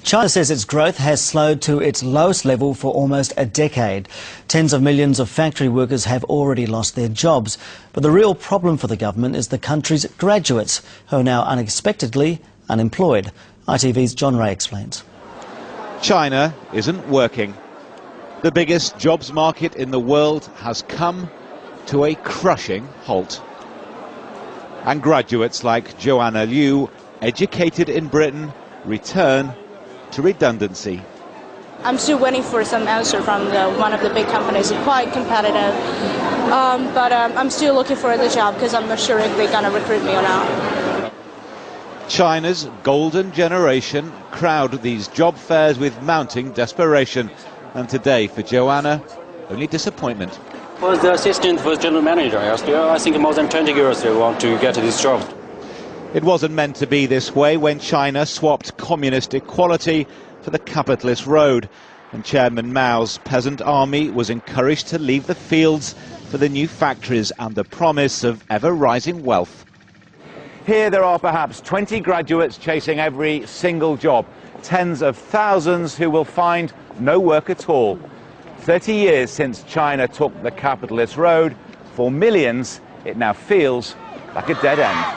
China says its growth has slowed to its lowest level for almost a decade. Tens of millions of factory workers have already lost their jobs. But the real problem for the government is the country's graduates, who are now unexpectedly unemployed. ITV's John Ray explains. China isn't working. The biggest jobs market in the world has come to a crushing halt. And graduates like Joanna Liu, educated in Britain, return to redundancy. I'm still waiting for some answer from one of the big companies. It's quite competitive, but I'm still looking for the job because I'm not sure if they're going to recruit me or not. China's golden generation crowd these job fairs with mounting desperation. And today, for Joanna, only disappointment. Was the assistant was general manager. I think more than 20 years they want to get this job. It wasn't meant to be this way when China swapped communist equality for the capitalist road, and Chairman Mao's peasant army was encouraged to leave the fields for the new factories and the promise of ever-rising wealth. Here there are perhaps 20 graduates chasing every single job, tens of thousands who will find no work at all. 30 years since China took the capitalist road, for millions it now feels like a dead end.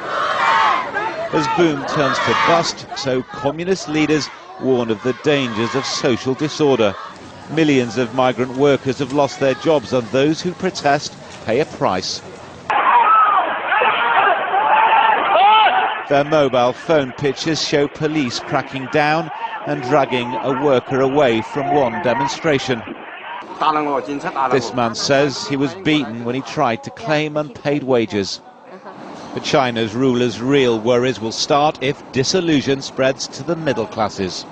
As boom turns to bust, so communist leaders warn of the dangers of social disorder. Millions of migrant workers have lost their jobs, and those who protest pay a price. Their mobile phone pictures show police cracking down and dragging a worker away from one demonstration. This man says he was beaten when he tried to claim unpaid wages. But China's rulers' real worries will start if disillusion spreads to the middle classes.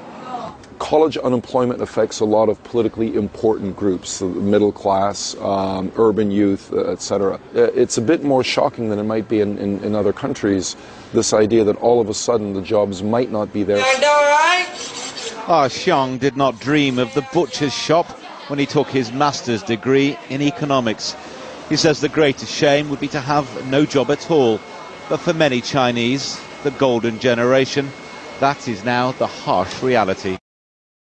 College unemployment affects a lot of politically important groups, the middle class, urban youth, etc. It's a bit more shocking than it might be in other countries, this idea that all of a sudden the jobs might not be there. Xiong did not dream of the butcher's shop when he took his master's degree in economics. He says the greatest shame would be to have no job at all. But for many Chinese, the golden generation, that is now the harsh reality.